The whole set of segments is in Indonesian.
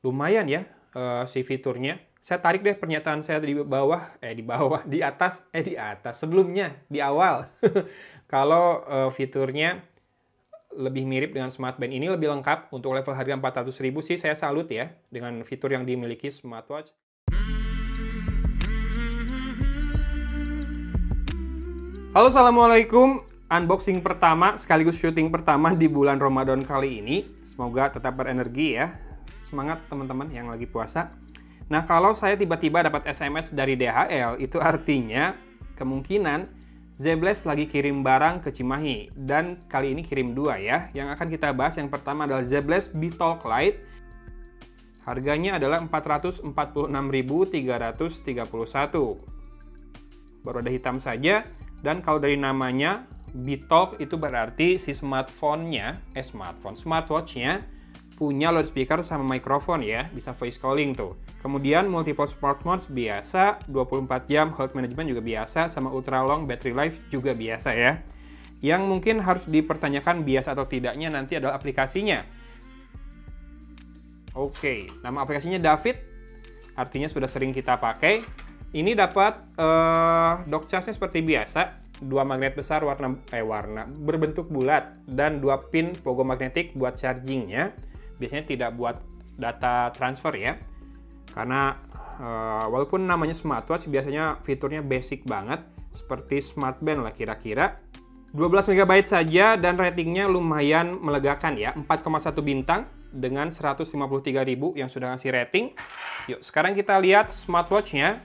lumayan ya si fiturnya. Saya tarik deh pernyataan saya di atas sebelumnya di awal. Kalau fiturnya lebih mirip dengan Smart Band, ini lebih lengkap untuk level harga 400.000 sih, saya salut ya dengan fitur yang dimiliki smartwatch. Halo, assalamualaikum. Unboxing pertama sekaligus syuting pertama di bulan Ramadan kali ini. Semoga tetap berenergi ya. Semangat teman-teman yang lagi puasa. Nah, kalau saya tiba-tiba dapat SMS dari DHL, itu artinya kemungkinan Zebles lagi kirim barang ke Cimahi. Dan kali ini kirim dua ya. Yang akan kita bahas yang pertama adalah Zebles Beetalk Lite. Harganya adalah 446.331. Berwarna hitam saja. Dan kalau dari namanya, Beetalk itu berarti si smartwatch-nya punya loudspeaker sama mikrofon ya, bisa voice calling tuh. Kemudian multiple sport modes biasa, 24 jam, health management juga biasa, sama ultra long battery life juga biasa ya. Yang mungkin harus dipertanyakan biasa atau tidaknya nanti adalah aplikasinya. Oke, nama aplikasinya David, artinya sudah sering kita pakai. Ini dapat dock charge-nya seperti biasa, dua magnet besar warna berbentuk bulat dan dua pin pogo magnetik buat chargingnya. Biasanya tidak buat data transfer ya, karena walaupun namanya smartwatch, biasanya fiturnya basic banget seperti Smart Band lah kira-kira. 12 MB saja dan ratingnya lumayan melegakan ya, 4,1 bintang dengan 153.000 yang sudah ngasih rating. Yuk sekarang kita lihat smartwatch-nya.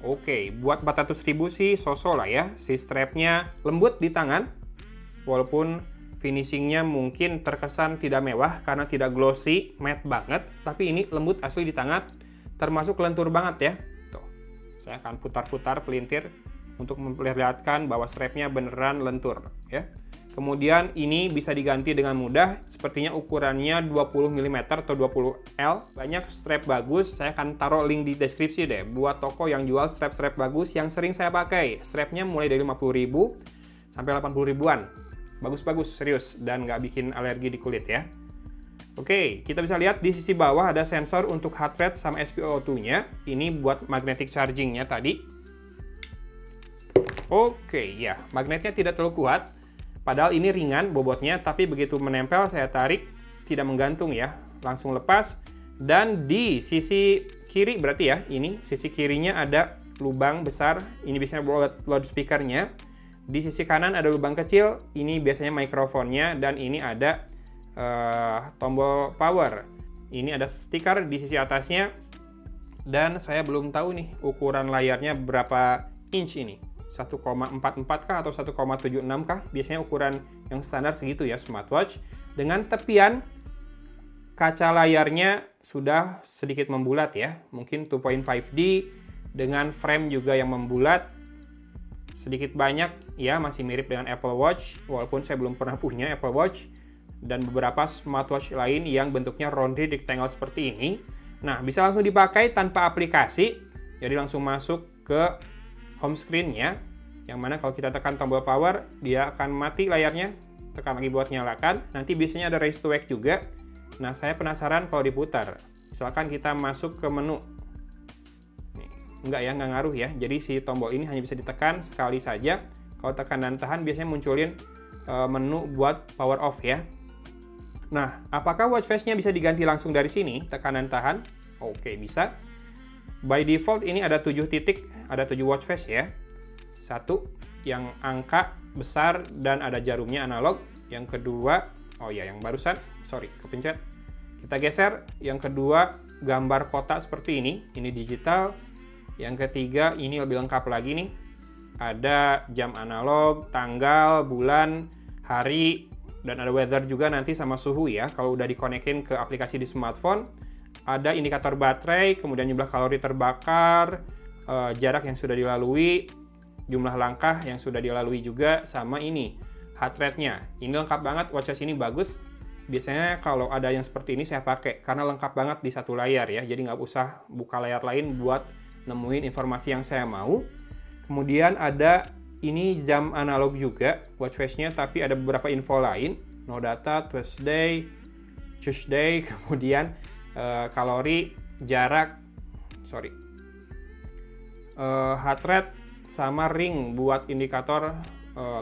Oke, buat 400.000 sih so-so lah ya. Si strapnya lembut di tangan, walaupun finishingnya mungkin terkesan tidak mewah karena tidak glossy, matte banget. Tapi ini lembut asli di tangan, termasuk lentur banget ya. Tuh, saya akan putar-putar pelintir untuk memperlihatkan bahwa strapnya beneran lentur ya. Kemudian ini bisa diganti dengan mudah, sepertinya ukurannya 20 mm atau 20 L. Banyak strap bagus, saya akan taruh link di deskripsi deh buat toko yang jual strap-strap bagus yang sering saya pakai. Strapnya mulai dari 50.000 sampai 80.000-an. Bagus-bagus, serius, dan nggak bikin alergi di kulit ya. Oke, kita bisa lihat di sisi bawah ada sensor untuk heart rate sama SpO2-nya. Ini buat magnetic charging-nya tadi. Oke, ya, magnetnya tidak terlalu kuat. Padahal ini ringan bobotnya, tapi begitu menempel saya tarik tidak menggantung ya, langsung lepas. Dan di sisi kiri berarti ya, ini sisi kirinya ada lubang besar, ini biasanya buat loudspeakernya. Di sisi kanan ada lubang kecil, ini biasanya mikrofonnya, dan ini ada tombol power. Ini ada stiker di sisi atasnya, dan saya belum tahu nih ukuran layarnya berapa inch ini. 1,44 kah atau 1,76 kah? Biasanya ukuran yang standar segitu ya smartwatch. Dengan tepian kaca layarnya sudah sedikit membulat ya. Mungkin 2.5D dengan frame juga yang membulat. Sedikit banyak ya, masih mirip dengan Apple Watch. Walaupun saya belum pernah punya Apple Watch. Dan beberapa smartwatch lain yang bentuknya rounder rectangle seperti ini. Nah, bisa langsung dipakai tanpa aplikasi. Jadi langsung masuk ke home screen-nya, yang mana kalau kita tekan tombol power, dia akan mati layarnya, tekan lagi buat nyalakan, nanti biasanya ada raise to wake juga. Nah, saya penasaran kalau diputar, misalkan kita masuk ke menu, nih, enggak ya, nggak ngaruh ya, jadi si tombol ini hanya bisa ditekan sekali saja. Kalau tekan dan tahan, biasanya munculin menu buat power off ya. Nah, apakah watch face-nya bisa diganti langsung dari sini, tekan dan tahan? Oke, bisa. By default ini ada 7 titik, ada 7 watch face ya. Satu yang angka besar dan ada jarumnya analog. Yang kedua, yang barusan, kepencet. Kita geser. Yang kedua, gambar kotak seperti ini digital. Yang ketiga, ini lebih lengkap lagi nih. Ada jam analog, tanggal, bulan, hari, dan ada weather juga nanti sama suhu ya. Kalau udah dikonekin ke aplikasi di smartphone. Ada indikator baterai, kemudian jumlah kalori terbakar, jarak yang sudah dilalui, jumlah langkah yang sudah dilalui juga, sama ini, heart rate-nya. Ini lengkap banget, watch face ini bagus. Biasanya kalau ada yang seperti ini saya pakai, karena lengkap banget di satu layar ya, jadi nggak usah buka layar lain buat nemuin informasi yang saya mau. Kemudian ada ini jam analog juga, watch face-nya, tapi ada beberapa info lain, no data, Tuesday, kemudian kalori, jarak, heart rate, sama ring buat indikator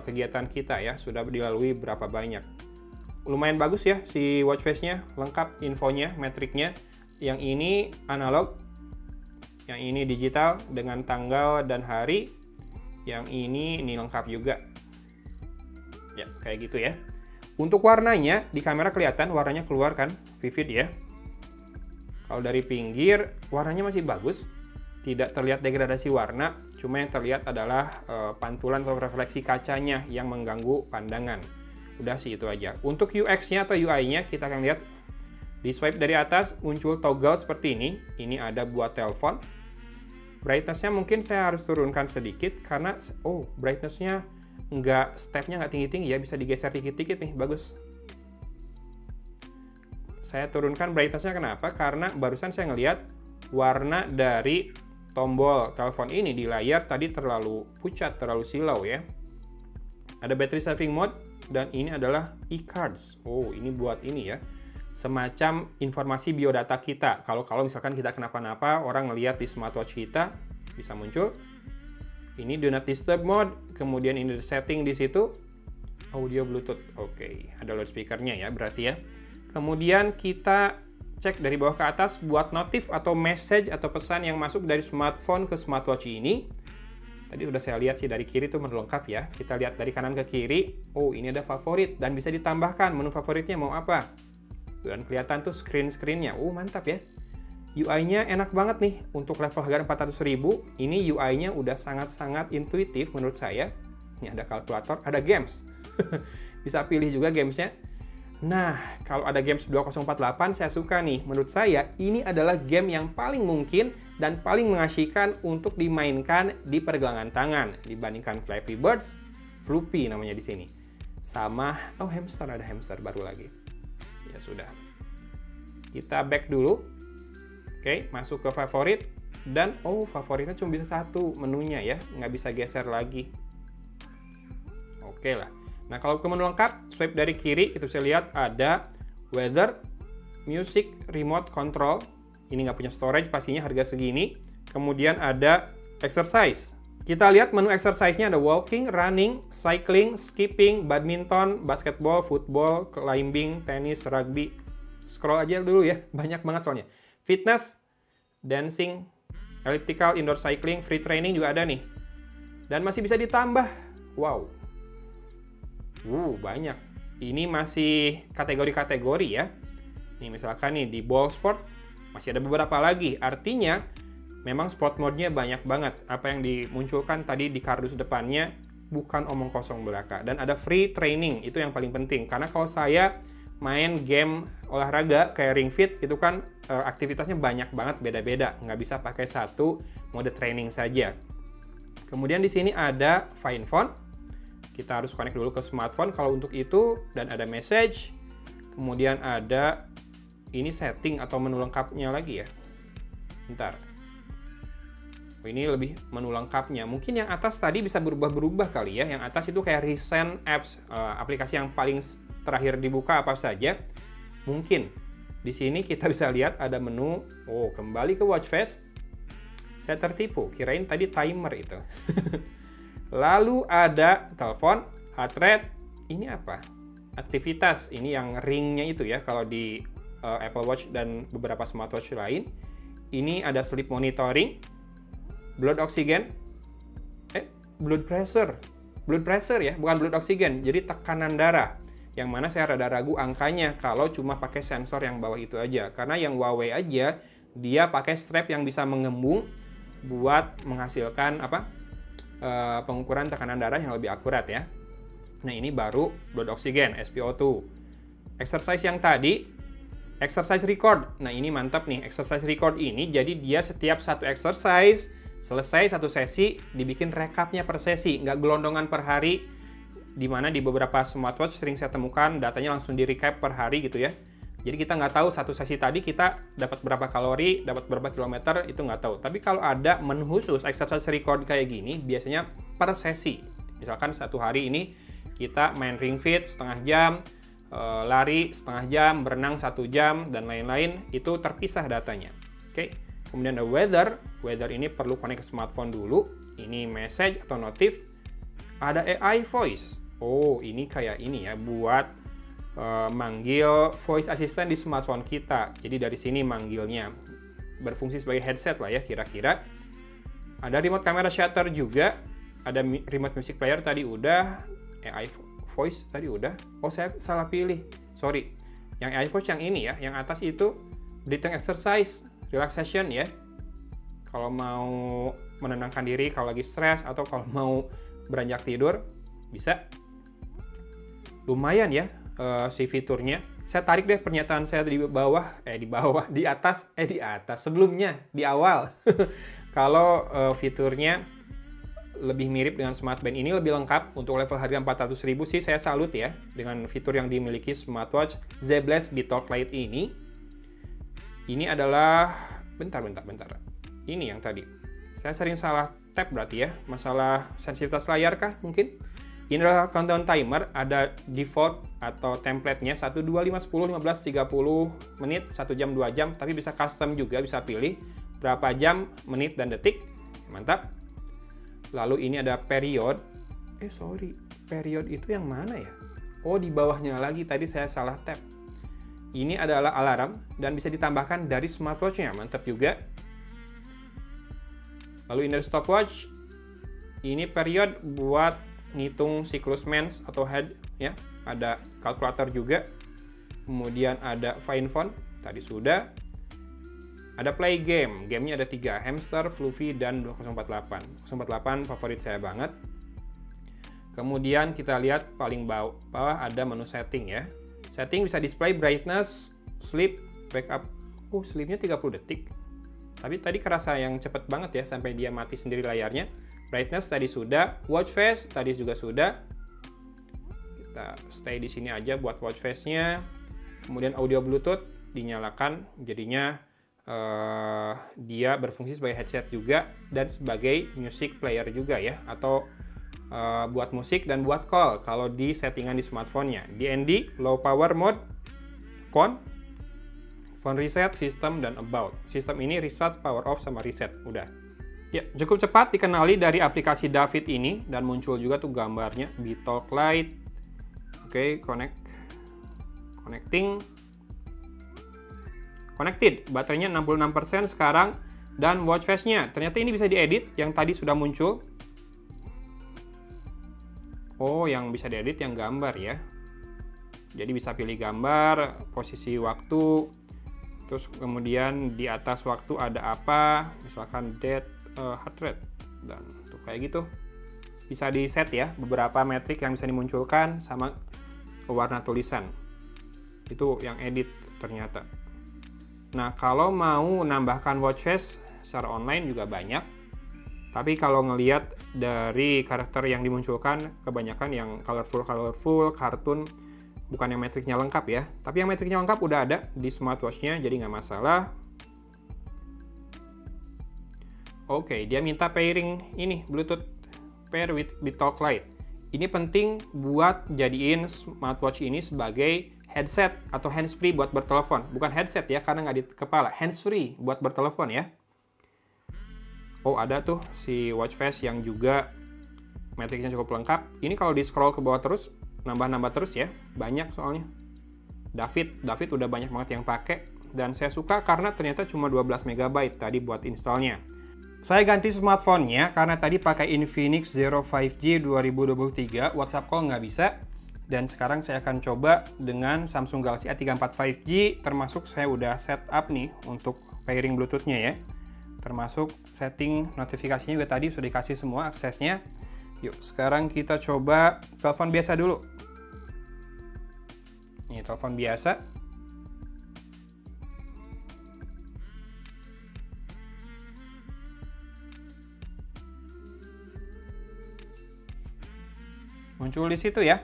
kegiatan kita ya, sudah dilalui berapa banyak. Lumayan bagus ya si watch face-nya, lengkap infonya, metriknya. Yang ini analog, yang ini digital dengan tanggal dan hari. Yang ini lengkap juga. Ya, kayak gitu ya. Untuk warnanya, di kamera kelihatan warnanya keluar kan, vivid ya. Kalau dari pinggir, warnanya masih bagus. Tidak terlihat degradasi warna, cuma yang terlihat adalah pantulan atau refleksi kacanya yang mengganggu pandangan. Udah sih itu aja. Untuk UX-nya atau UI-nya, kita akan lihat di swipe dari atas muncul toggle seperti ini. Ini ada buat telepon. Brightness-nya mungkin saya harus turunkan sedikit karena brightness-nya step-nya nggak tinggi-tinggi ya, bisa digeser dikit-dikit nih, bagus. Saya turunkan brightness-nya kenapa? Karena barusan saya ngelihat warna dari tombol telepon ini di layar tadi terlalu pucat, terlalu silau ya. Ada battery saving mode dan ini adalah e-cards. Oh, ini buat ini ya. Semacam informasi biodata kita. Kalau misalkan kita kenapa-napa, orang ngelihat di smartwatch kita bisa muncul. Ini do not disturb mode, kemudian ini setting di situ. Audio Bluetooth. Oke, ada loudspeaker-nya ya berarti ya. Kemudian kita cek dari bawah ke atas buat notif atau message atau pesan yang masuk dari smartphone ke smartwatch ini. Tadi udah saya lihat sih dari kiri tuh menu lengkap ya. Kita lihat dari kanan ke kiri. Oh, ini ada favorit dan bisa ditambahkan menu favoritnya mau apa. Dan kelihatan tuh screen-screennya. Mantap ya. UI-nya enak banget nih. Untuk level harga 400.000, ini UI-nya udah sangat-sangat intuitif menurut saya. Ini ada kalkulator, ada games. Bisa pilih juga gamesnya. Nah, kalau ada games 2048 saya suka nih. Menurut saya ini adalah game yang paling mungkin dan paling mengasyikkan untuk dimainkan di pergelangan tangan dibandingkan Flappy Birds, Floopy namanya di sini. Sama hamster, ada hamster baru lagi. Ya sudah. Kita back dulu. Oke, masuk ke favorit dan favoritnya cuma bisa satu menunya ya, nggak bisa geser lagi. Oke lah. Nah, kalau ke menu lengkap, swipe dari kiri, kita bisa lihat ada weather, music, remote control. Ini nggak punya storage, pastinya harga segini. Kemudian ada exercise. Kita lihat menu exercise-nya ada walking, running, cycling, skipping, badminton, basketball, football, climbing, tenis, rugby. Scroll aja dulu ya, banyak banget soalnya. Fitness, dancing, elliptical, indoor cycling, free training juga ada nih. Dan masih bisa ditambah. Wow. Banyak. Ini masih kategori-kategori ya. Nih misalkan nih di ball sport masih ada beberapa lagi. Artinya memang sport mode-nya banyak banget. Apa yang dimunculkan tadi di kardus depannya bukan omong kosong belaka. Dan ada free training, itu yang paling penting. Karena kalau saya main game olahraga kayak Ring Fit itu kan aktivitasnya banyak banget, beda-beda. Nggak bisa pakai satu mode training saja. Kemudian di sini ada Find Phone. Kita harus connect dulu ke smartphone kalau untuk itu, dan ada message. Kemudian ada ini setting atau menu lengkapnya lagi ya. Bentar. Ini lebih menu lengkapnya. Mungkin yang atas tadi bisa berubah-berubah kali ya. Yang atas itu kayak recent apps, aplikasi yang paling terakhir dibuka apa saja. Mungkin di sini kita bisa lihat ada menu. Kembali ke watch face. Saya tertipu, kirain tadi timer itu. Lalu ada telepon, heart rate, ini apa? Aktivitas, ini yang ringnya itu ya, kalau di Apple Watch dan beberapa smartwatch lain. Ini ada sleep monitoring, blood oxygen, blood pressure ya, bukan blood oxygen, jadi tekanan darah. Yang mana saya rada ragu angkanya kalau cuma pakai sensor yang bawah itu aja. Karena yang Huawei aja, dia pakai strap yang bisa mengembung buat menghasilkan pengukuran tekanan darah yang lebih akurat ya. Nah, ini baru blood oxygen, SpO2. Exercise yang tadi, exercise record. Nah, ini mantap nih. Exercise record ini, jadi dia setiap satu exercise, selesai satu sesi, dibikin recapnya per sesi. Nggak gelondongan per hari, dimana di beberapa smartwatch sering saya temukan datanya langsung di-recap per hari gitu ya. Jadi kita nggak tahu satu sesi tadi kita dapat berapa kalori, dapat berapa kilometer, itu nggak tahu. Tapi kalau ada menu khusus exercise record kayak gini, biasanya per sesi. Misalkan satu hari ini kita main Ring Fit setengah jam, lari setengah jam, berenang 1 jam, dan lain-lain, itu terpisah datanya. Oke. Kemudian ada weather ini perlu connect ke smartphone dulu. Ini message atau notif. Ada AI voice. Oh, ini kayak ini ya, buat manggil voice assistant di smartphone kita. Jadi dari sini manggilnya. Berfungsi sebagai headset lah ya kira-kira. Ada remote camera shutter juga. Ada remote music player tadi udah. AI voice tadi udah. Oh, saya salah pilih. Sorry. Yang AI voice yang ini ya. Yang atas itu breathing exercise, relaxation ya. Kalau mau menenangkan diri kalau lagi stres atau kalau mau beranjak tidur bisa. Lumayan ya si fiturnya. Saya tarik deh pernyataan saya di atas sebelumnya di awal. Kalau fiturnya lebih mirip dengan smartband ini, lebih lengkap. Untuk level harga 400.000 sih saya salut ya dengan fitur yang dimiliki smartwatch Z Blast Beetalk Lite ini. Ini adalah bentar. Ini yang tadi. Saya sering salah tap berarti ya. Masalah sensitivitas layar kah mungkin? Ini adalah countdown timer, ada default atau template-nya 1, 2, 5, 10, 15, 30 menit, 1 jam, 2 jam, tapi bisa custom juga, bisa pilih berapa jam, menit, dan detik. Mantap. Lalu ini ada period. Period itu yang mana ya? Oh, di bawahnya lagi, tadi saya salah tap. Ini adalah alarm, dan bisa ditambahkan dari smartwatch-nya, mantap juga. Lalu ini ada stopwatch. Ini period buat ngitung siklus mens atau head ya, ada kalkulator juga. Kemudian ada find phone tadi sudah. Ada play game, gamenya ada 3, hamster, fluffy, dan 2048. 2048 favorit saya banget. Kemudian kita lihat paling bawah ada menu setting ya. Setting bisa display brightness, sleep, wake up. Sleepnya 30 detik. Tapi tadi kerasa yang cepet banget ya sampai dia mati sendiri layarnya. Brightness tadi sudah, watch face tadi juga sudah. Kita stay di sini aja buat watch face-nya. Kemudian audio Bluetooth dinyalakan, jadinya dia berfungsi sebagai headset juga dan sebagai music player juga ya, atau buat musik dan buat call kalau di settingan di smartphone-nya. DND, low power mode, phone reset, system, dan about. Sistem ini reset, power off, sama reset. Udah. Ya, cukup cepat dikenali dari aplikasi David ini dan muncul juga tuh gambarnya Beetalk Lite. Oke, connected. Baterainya 66% sekarang dan watch face-nya. Ternyata ini bisa diedit yang tadi sudah muncul. Oh, yang bisa diedit yang gambar ya. Jadi bisa pilih gambar, posisi waktu, terus kemudian di atas waktu ada apa, misalkan date, heart rate, dan tuh kayak gitu. Bisa di set ya beberapa metrik yang bisa dimunculkan sama warna tulisan. Itu yang edit ternyata. Nah, kalau mau nambahkan watch face secara online juga banyak. Tapi kalau ngelihat dari karakter yang dimunculkan kebanyakan yang colorful, kartun, bukan yang metriknya lengkap ya. Tapi yang metriknya lengkap udah ada di smartwatch-nya, jadi nggak masalah. Oke, dia minta pairing ini, Bluetooth pair with Beetalk Lite. Ini penting buat jadiin smartwatch ini sebagai headset atau handsfree buat bertelepon. Bukan headset ya, karena nggak di kepala. Handsfree buat bertelepon ya. Oh, ada tuh si watch face yang juga metriknya cukup lengkap. Ini kalau di scroll ke bawah terus, nambah-nambah terus ya. Banyak soalnya. David udah banyak banget yang pakai. Dan saya suka karena ternyata cuma 12 MB tadi buat installnya. Saya ganti smartphone-nya karena tadi pakai Infinix Zero 5G 2023, WhatsApp call nggak bisa. Dan sekarang saya akan coba dengan Samsung Galaxy A34 5G, termasuk saya udah setup nih untuk pairing Bluetooth-nya ya. Termasuk setting notifikasinya juga tadi sudah dikasih semua aksesnya. Yuk, sekarang kita coba telepon biasa dulu. Ini telepon biasa. Muncul di situ ya,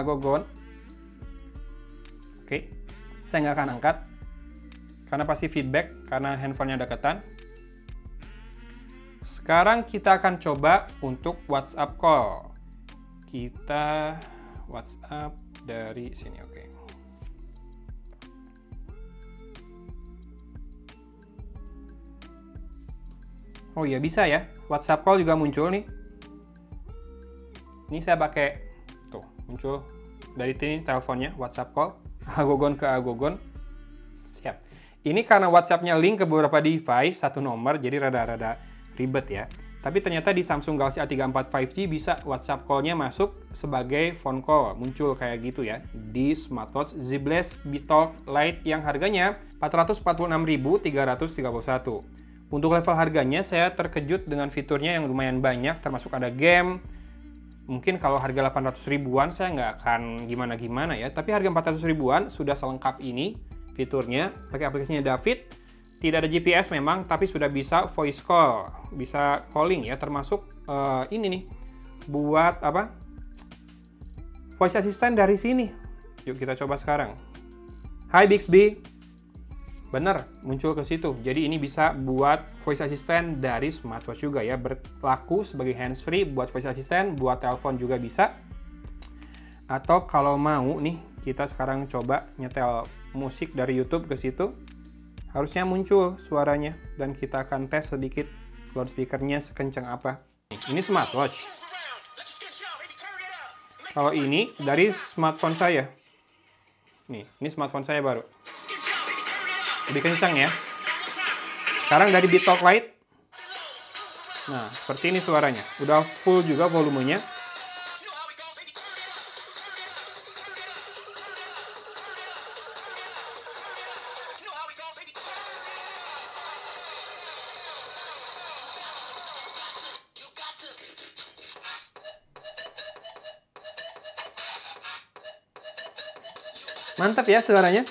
Gogon. Oke, saya nggak akan angkat karena pasti feedback karena handphonenya deketan. Sekarang kita akan coba untuk WhatsApp call. Kita WhatsApp. dari sini, oke. Oh iya, bisa ya. WhatsApp call juga muncul nih. Ini saya pakai, tuh, muncul dari sini teleponnya, WhatsApp call, Agogon ke Agogon. Siap. Ini karena WhatsApp-nya link ke beberapa device, satu nomor, jadi rada-rada ribet ya. Tapi ternyata di Samsung Galaxy A34 5G bisa WhatsApp call-nya masuk sebagai phone call. Muncul kayak gitu ya di smartwatch Z Blast Beetalk Lite yang harganya Rp446.331. Untuk level harganya saya terkejut dengan fiturnya yang lumayan banyak, termasuk ada game. Mungkin kalau harga 800 ribuan saya nggak akan gimana-gimana ya. Tapi harga 400 ribuan sudah selengkap ini fiturnya. Pakai aplikasinya David. Tidak ada GPS memang, tapi sudah bisa voice call, bisa calling ya, termasuk ini nih, buat apa? Voice assistant dari sini. Yuk kita coba sekarang. Hai Bixby. Bener, muncul ke situ. Jadi ini bisa buat voice assistant dari smartwatch juga ya, berlaku sebagai handsfree buat voice assistant, buat telepon juga bisa. Atau kalau mau nih, kita sekarang coba nyetel musik dari YouTube ke situ. Harusnya muncul suaranya dan kita akan tes sedikit loudspeakernya sekencang apa. Ini smartwatch. Kalau ini dari smartphone saya. Nih, ini smartphone saya baru. Lebih kencang ya. Sekarang dari Beetalk Lite. Nah, seperti ini suaranya. Udah full juga volumenya. Mantap ya suaranya.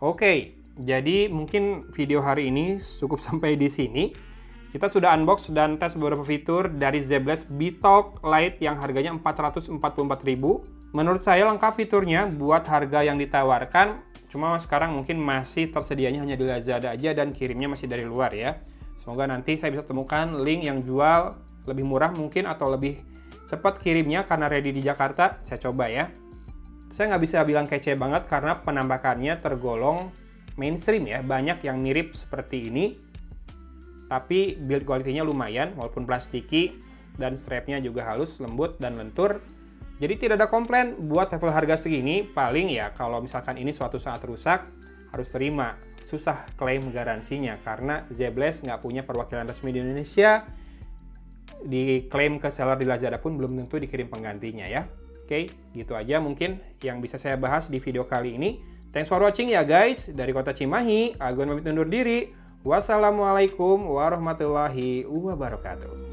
Oke, jadi mungkin video hari ini cukup sampai di sini. Kita sudah unbox dan tes beberapa fitur dari Z Blast Beetalk Lite yang harganya Rp444.000. Menurut saya lengkap fiturnya buat harga yang ditawarkan. Cuma sekarang mungkin masih tersedianya hanya di Lazada aja dan kirimnya masih dari luar ya. Semoga nanti saya bisa temukan link yang jual lebih murah mungkin atau lebih cepat kirimnya karena ready di Jakarta. Saya coba ya. Saya nggak bisa bilang kece banget karena penampakannya tergolong mainstream ya. Banyak yang mirip seperti ini. Tapi build quality-nya lumayan walaupun plastiki dan strapnya juga halus, lembut, dan lentur. Jadi tidak ada komplain buat level harga segini. Paling ya kalau misalkan ini suatu saat rusak harus terima. Susah klaim garansinya karena Z Blast nggak punya perwakilan resmi di Indonesia. Diklaim ke seller di Lazada pun belum tentu dikirim penggantinya ya. Oke, gitu aja mungkin yang bisa saya bahas di video kali ini. Thanks for watching ya guys. Dari Kota Cimahi, Agon pamit undur diri. Wassalamualaikum warahmatullahi wabarakatuh.